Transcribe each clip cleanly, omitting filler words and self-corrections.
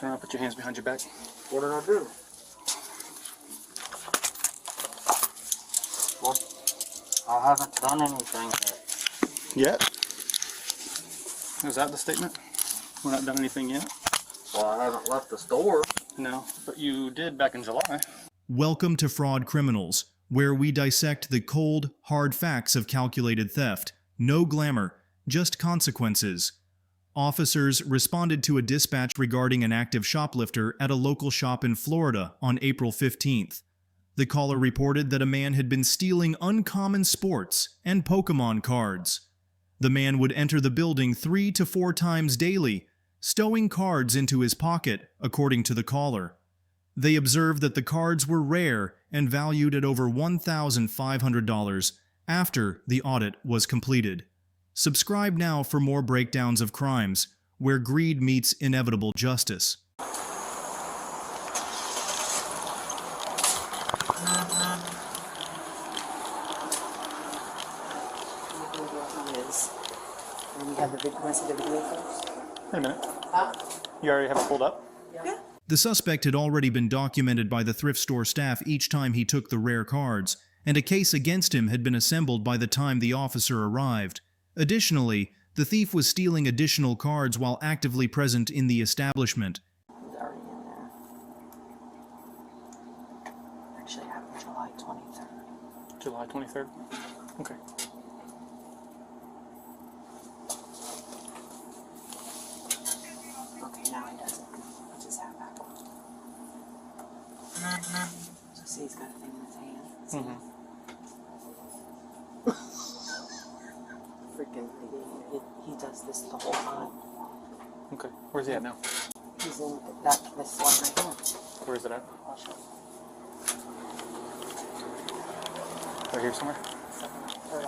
Turn around, put your hands behind your back. What did I do? What? I haven't done anything yet. Yet? Is that the statement? We're not done anything yet? Well, I haven't left the store. No, but you did back in July. Welcome to Fraud Criminals, where we dissect the cold, hard facts of calculated theft. No glamour, just consequences. Officers responded to a dispatch regarding an active shoplifter at a local shop in Florida on April 15th. The caller reported that a man had been stealing uncommon sports and Pokémon cards. The man would enter the building 3 to 4 times daily, stowing cards into his pocket, according to the caller. They observed that the cards were rare and valued at over $1,500 after the audit was completed. Subscribe now for more breakdowns of crimes where greed meets inevitable justice. You have the video, want to see the video first? Wait a minute. Huh? You already have it pulled up? Yeah. The suspect had already been documented by the thrift store staff each time he took the rare cards, and a case against him had been assembled by the time the officer arrived. Additionally, the thief was stealing additional cards while actively present in the establishment. It's already in there. Actually, it happened July 23rd. July 23rd? Okay. Okay, now he doesn't. What's his hat back on? So see, he's got a thing in his hand. Freaking, he does this the whole time. Okay. Where's he at now? He's in this one right here. Where is it at? I'll show you. Right here somewhere? Or,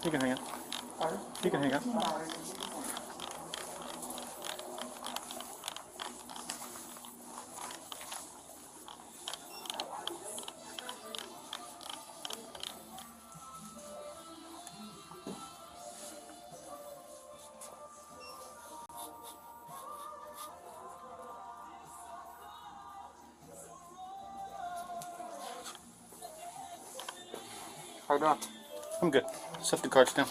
You can hang it. You can hang it. How you doing? I'm good. Set the cards down.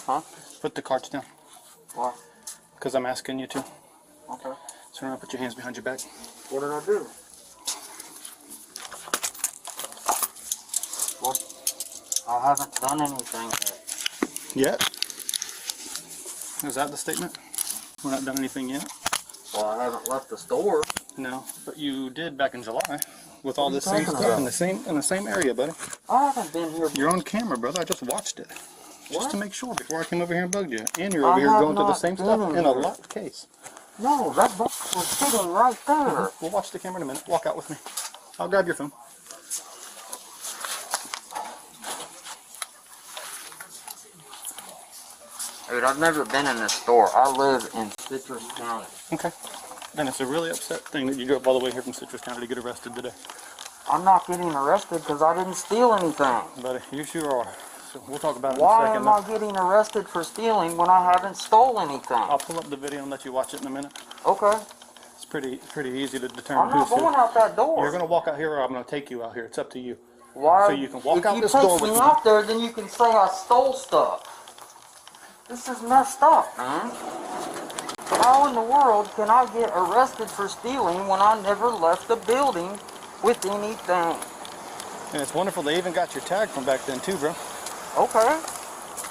Huh? Put the cards down. Why? Because I'm asking you to. Okay. Turn around, put your hands behind your back. What did I do? What? I haven't done anything yet. Yet? Is that the statement? We're not done anything yet? Well, I haven't left the store. No, but you did back in July with all What are this you same talking stuff about? in the same area, buddy. I haven't been here. You're on camera, brother. I just watched it. Just What? to make sure before I came over here and bugged you. And you're I over here have going through the not same been stuff in in a here. locked case. No, that box was sitting right there. We'll watch the camera in a minute. Walk out with me. I'll grab your phone. Dude, I've never been in this store. I live in Citrus County. Okay. Then it's a really upset thing that you drove all the way here from Citrus County to get arrested today. I'm not getting arrested because I didn't steal anything. Buddy, you sure are. So we'll talk about it Why in a second. am I getting arrested for stealing when I haven't stole anything? I'll pull up the video and let you watch it in a minute. Okay. It's pretty easy to determine I'm not who's who. going out that door. You're going to walk out here or I'm going to take you out here. It's up to you. Why? So you can walk out this If door you take with me me. out there, then you can say I stole stuff. This is messed up, man. How in the world can I get arrested for stealing when I never left the building with anything? And it's wonderful. They even got your tag from back then too, bro. Okay.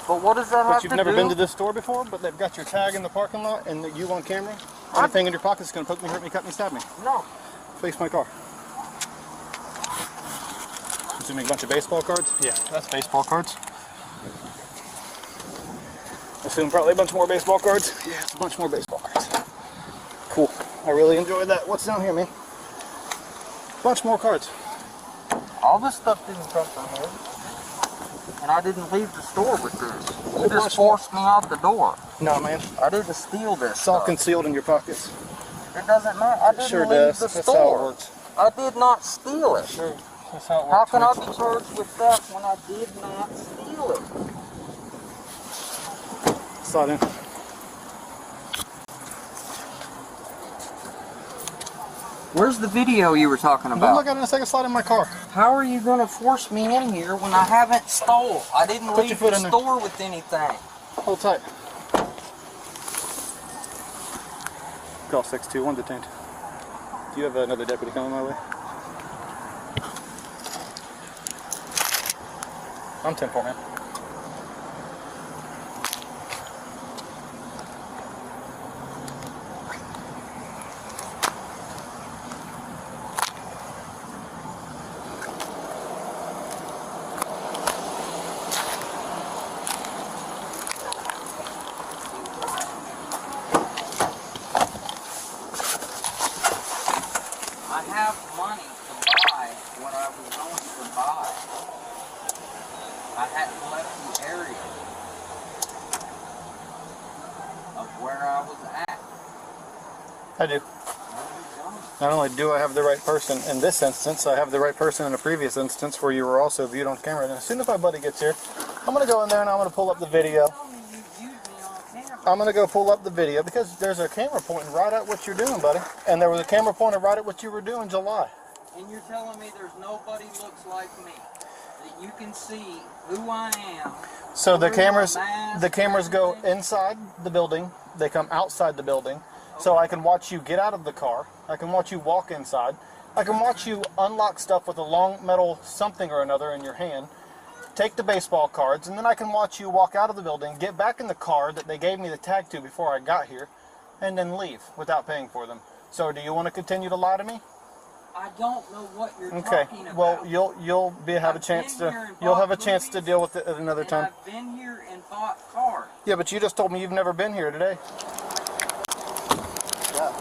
But what does that have But to you've do? never been to this store before, but they've got your tag in the parking lot and you on camera. Anything in your pocket is going to poke me, hurt me, cut me, stab me. No. Face my car. Assuming a bunch of baseball cards? Yeah, that's baseball cards. Assume probably a bunch more baseball cards. Yeah, it's a bunch more baseball cards. Cool. I really enjoyed that. What's down here, man? Bunch more cards. All this stuff didn't come from here. And I didn't leave the store with this. You just forced me out the door. No, man. I didn't steal this It's all stuff. concealed in your pockets. It doesn't matter. I didn't Sure leave does. the That's store. how it works. I did not steal it. Sure. That's how it How works. can I man. be charged with that when I did not steal it? Slide in. Where's the video you were talking Don't about? look at it in a second. Slide in my car. How are you going to force me in here when I haven't stole? I didn't Put your leave foot the in there. store with anything. Hold tight. Call 621 detained. Do you have another deputy coming my way? I'm 10-4, man. I have money to buy what I was going to buy. I hadn't left the area of where I was at. I do. Not only do I have the right person in this instance, I have the right person in a previous instance where you were also viewed on camera. And as soon as my buddy gets here, I'm going to go in there and I'm going to pull up the video. I'm going to go pull up the video because there's a camera pointing right at what you're doing, buddy. And there was a camera pointing right at what you were doing in July. And you're telling me there's nobody looks like me, that you can see who I am. So the Wearing cameras go inside the building. They come outside the building. So I can watch you get out of the car. I can watch you walk inside. I can watch you unlock stuff with a long metal something or another in your hand. Take the baseball cards, and then I can watch you walk out of the building, get back in the car that they gave me the tag to before I got here, and then leave without paying for them. So do you want to continue to lie to me? I don't know what you're Okay. talking about. Well, you'll have a chance to deal with it at another and time. I've been here and bought cars. Yeah, but you just told me you've never been here today. Yeah.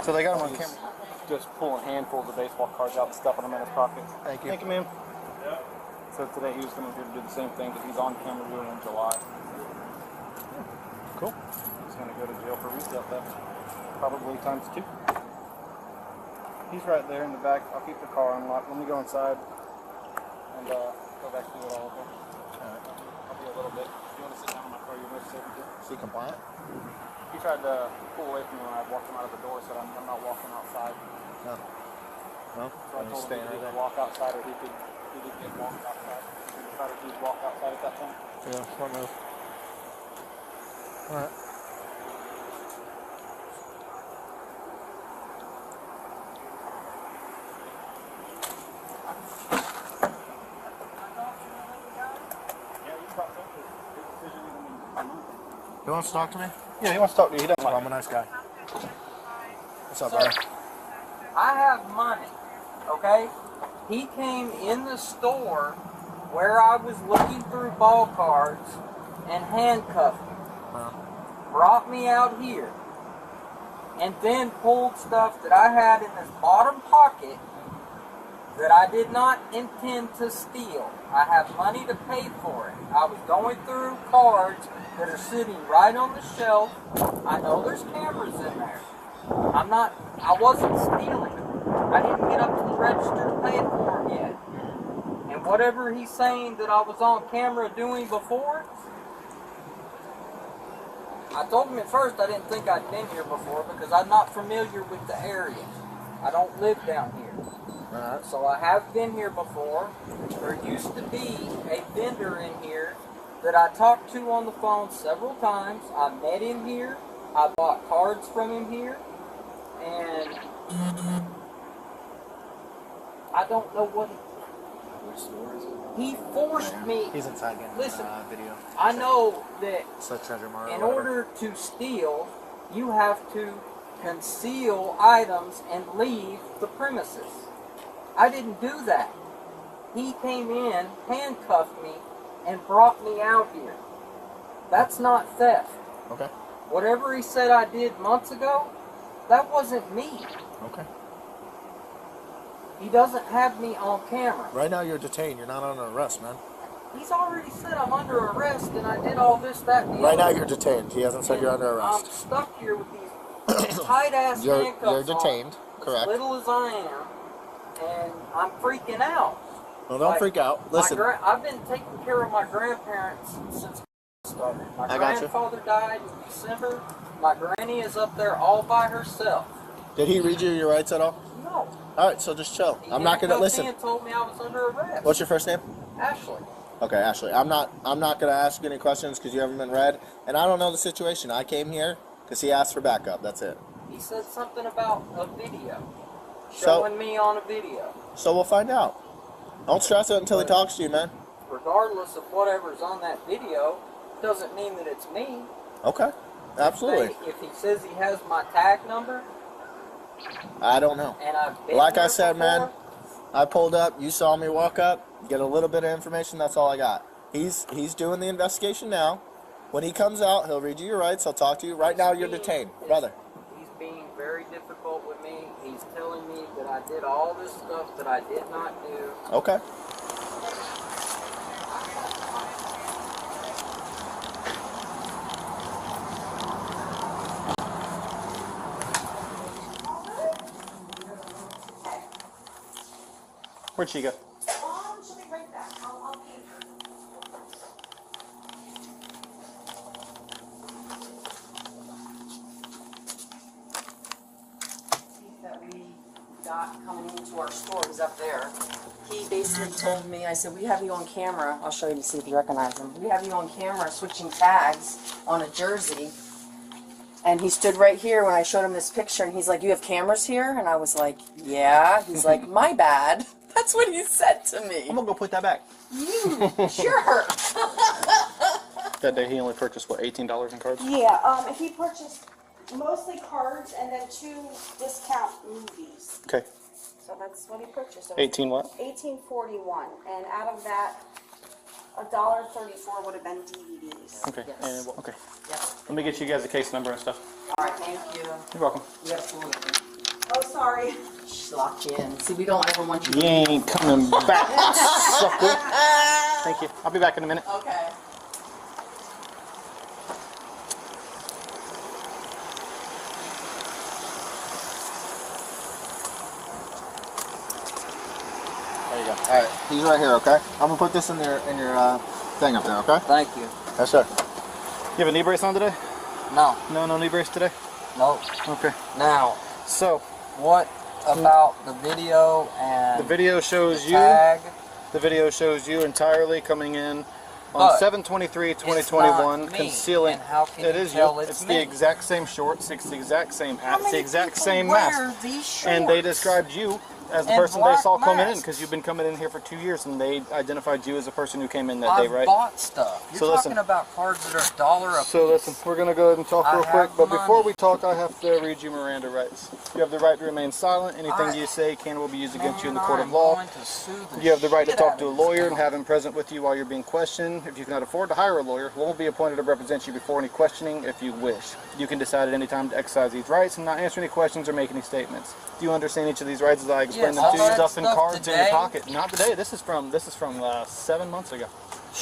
So they got him on camera. Just pulling handfuls of baseball cards out and stuffing them in his pockets. Thank you. Thank you, ma'am. So today he was coming here to do the same thing that he's on camera doing in July. Cool. He's going to go to jail for retail theft. Probably times 2. He's right there in the back. I'll keep the car unlocked. Let me go inside and go back to it all. Okay? Alright. I'll be a little bit. If you want to sit down in my car, you're most safe to. Is he compliant? He tried to pull away from me when I walked him out of the door, said I'm not walking outside. No. No? So I told him Staying he right could there. walk outside or he could get walked outside. He decided he'd walk outside at that time. Yeah, smart move. Alright. He wants to talk to me? Yeah, he wants to talk to you. He doesn't I'm a nice guy. What's up, brother? I have money, okay? He came in the store where I was looking through ball cards and handcuffed me. Brought me out here. And then pulled stuff that I had in this bottom pocket that I did not intend to steal. I have money to pay for it. I was going through cards that are sitting right on the shelf. I know there's cameras in there. I wasn't stealing. I didn't get up to the register to pay for them yet. And whatever he's saying that I was on camera doing before, I told him at first I didn't think I'd been here before because I'm not familiar with the area. I don't live down here. Alright. So I have been here before. There used to be a vendor in here that I talked to on the phone several times. I met him here. I bought cards from him here. And I don't know what he forced me. He's inside getting Listen, video. I know that It's Treasure Mart. in order to steal, you have to conceal items and leave the premises. I didn't do that. He came in, handcuffed me, and brought me out here. That's not theft. Okay. Whatever he said I did months ago, that wasn't me. Okay. He doesn't have me on camera. Right now you're detained. You're not under arrest, man. He's already said I'm under arrest and I did all this, that, and the Right other. now you're detained. He hasn't said you're under I'm arrest. stuck here with these tight-ass You're handcuffs detained, on, correct. as little as I am, and I'm freaking out. Well, don't Like, freak out. Listen. I've been taking care of my grandparents since started. My I got you. grandfather died in December. My granny is up there all by herself. Did he read you your rights at all? No. All right, so just chill. I'm not gonna listen. He told me I was under arrest. What's your first name? Ashley. Okay, Ashley. I'm not gonna ask you any questions because you haven't been read, and I don't know the situation. I came here because he asked for backup. That's it. He said something about a video. Showing me on a video. So we'll find out. Don't stress it until he talks to you, man. Regardless of whatever's on that video, doesn't mean that it's me. Okay. Absolutely. If he says he has my tag number, I don't know. and I've been Like I here said, before, man, I pulled up. You saw me walk up, get a little bit of information. That's all I got. He's doing the investigation now. When he comes out, he'll read you your rights. He'll talk to you. Right now, you're detained, brother. He's being very difficult with me. He's telling me that I did all this stuff that I did not do. Okay. Where'd she go? She'll be right back. I'll pay her. That we got coming into our store is up there. He basically told me, I said, we have you on camera. I'll show you to see if you recognize him. We have you on camera switching tags on a jersey. And he stood right here when I showed him this picture, and he's like, you have cameras here? And I was like, yeah. He's like, my bad. That's what he said to me. I'm gonna go put that back. Sure. That day he only purchased, what, $18 in cards? Yeah, he purchased mostly cards and then 2 discount movies. Okay. So that's what he purchased. 18 what? $18.41, and out of that, $1.34 would have been DVDs. Okay. Yes. And, okay. Yep. Let me get you guys a case number and stuff. All right, thank you. You're welcome. Absolutely. Oh, sorry. Just locked you in. See, we don't ever want you You to ain't coming back, sucker. Thank you. I'll be back in a minute. Okay. There you go. All right. He's right here. Okay. I'm gonna put this in your thing up there. Okay. Thank you. Yes, sir. You have a knee brace on today? No. No knee brace today? No. Okay. Now, So, what about the video and the video shows the you. tag? The video shows you entirely coming in But on 7/23/2021, it's not me, concealing. and how can It you is tell you. it's It's me? the exact same shorts. It's the exact same hat. It's the exact people same wear mask. these shorts? And they described you as the And person they black saw coming in masks. because you've been coming in here for 2 years, and they identified you as the person who came in that day, I've right? bought stuff. You're So talking listen. about cards that are $1 a piece. So listen, we're gonna go ahead and talk I real quick, have but before money. we talk, I have to read you Miranda rights. You have the right to remain silent. Anything I- you say can will be used against you in the Man, court I'm of law. going to sue the You have the right to shit talk out to a of this lawyer and town. have him present with you while you're being questioned. If you cannot afford to hire a lawyer, one will be appointed to represent you before any questioning if you wish. You can decide at any time to exercise these rights and not answer any questions or make any statements. Do you understand each of these rights as I explained Yes, them to you? all that Stuff in stuff cards in your today. pocket. Not today. This is from 7 months ago.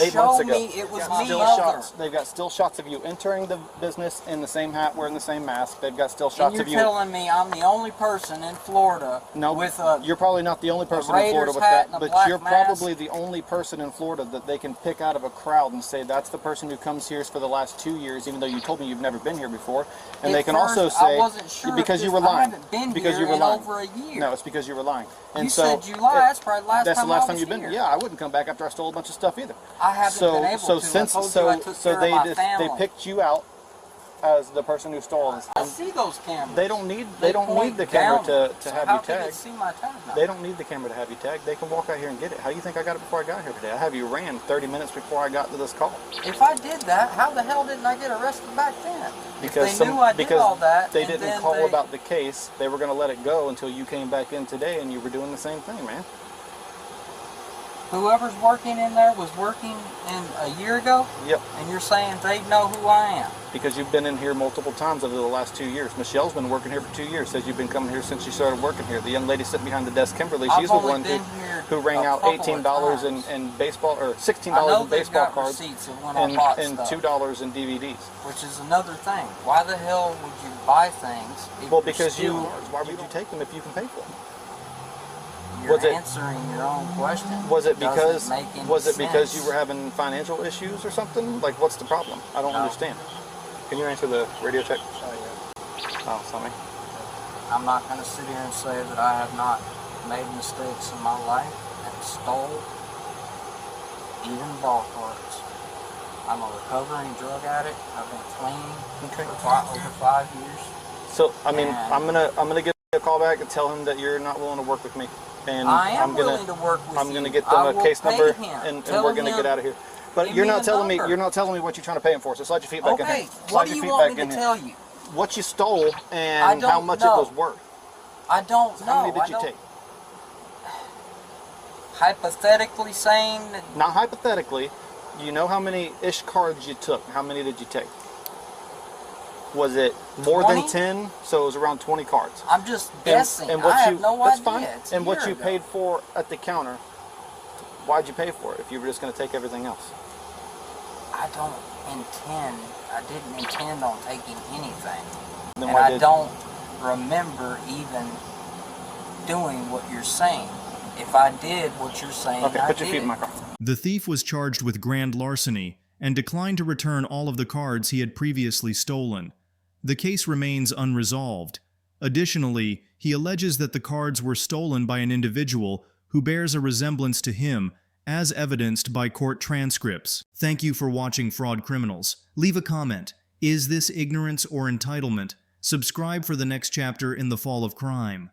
8 Show months ago. me it was Got me still other. shots. They've got still shots of you entering the business in the same hat, wearing the same mask. They've got still And shots you're of you. telling me I'm the only person in Florida No, with a you're probably not the only person in Raiders Florida with hat that, and a but black you're mask. probably the only person in Florida that they can pick out of a crowd and say that's the person who comes here for the last 2 years, even though you told me you've never been here before. And At they can first, also I say wasn't sure because if you this- were I lying. haven't been Because here you were in lying. over a year. No, it's because you were lying. And You so said July. That's probably last that's time the last I time was you've been. here. Yeah, I wouldn't come back after I stole a bunch of stuff either. I haven't been able to. I told you I took care of my family. they picked you out as the person who stole this. I see those cameras. They don't need the point camera down. to So have how you can tagged. it see my tag number? They don't need the camera to have you tagged. They can walk out here and get it. How do you think I got it before I got here today? I have you ran 30 minutes before I got to this call. If I did that, how the hell didn't I get arrested back then? Because if they knew I did all that, they and didn't then call they- about the case. They were going to let it go until you came back in today and you were doing the same thing, man. Whoever's working in there was working in a year ago, Yep. and you're saying they know who I am. Because you've been in here multiple times over the last 2 years. Michelle's been working here for 2 years. Says you've been coming here since you started working here. The young lady sitting behind the desk, Kimberly, I've she's the only one been here who rang a out couple of $18 in, times. in baseball or I $16 know in they've baseball got cards receipts of when I bought and stuff, $2 in DVDs. which is another thing. Why the hell would you buy things if Well, you're because you. stealing? Why would you take them if you can pay for them? You're was it- answering your own question. Was it Doesn't because make any you sense. were having financial issues or something? Like, what's the problem? I don't No. understand. Can you answer the radio check? Oh, it's not me. I'm not going to sit here and say that I have not made mistakes in my life and stole even ball cards. I'm a recovering drug addict. I've been clean for over 5 years. So I mean, And I'm gonna get a call back and tell him that you're not willing to work with me, and I am I'm gonna willing to work with I'm you. gonna get I them a will case pay number, him. and Tell we're gonna him, get out of here. But give you're me not a telling me number. you're not telling me what you're trying to pay him for. So slide your feet back in Okay, here. Slide what do your you feet want back me in to here. tell you? What you stole I and don't how much know. it was worth. I don't know. How many did I you don't- take? Hypothetically saying that Not hypothetically. You know how many ish cards you took. How many did you take? Was it more 20? than 10? So it was around 20 cards. I'm just guessing. And what I you, have no that's idea. fine. It's a And what year you ago. paid for at the counter, why'd you pay for it if you were just going to take everything else? I didn't intend on taking anything. Then And why I did don't remember even doing what you're saying. If I did what you're saying, Okay, I put your did feet in it. my car. The thief was charged with grand larceny and declined to return all of the cards he had previously stolen. The case remains unresolved. Additionally, he alleges that the cards were stolen by an individual who bears a resemblance to him, as evidenced by court transcripts. Thank you for watching Fraud Criminals. Leave a comment. Is this ignorance or entitlement? Subscribe for the next chapter in the Fall of Crime.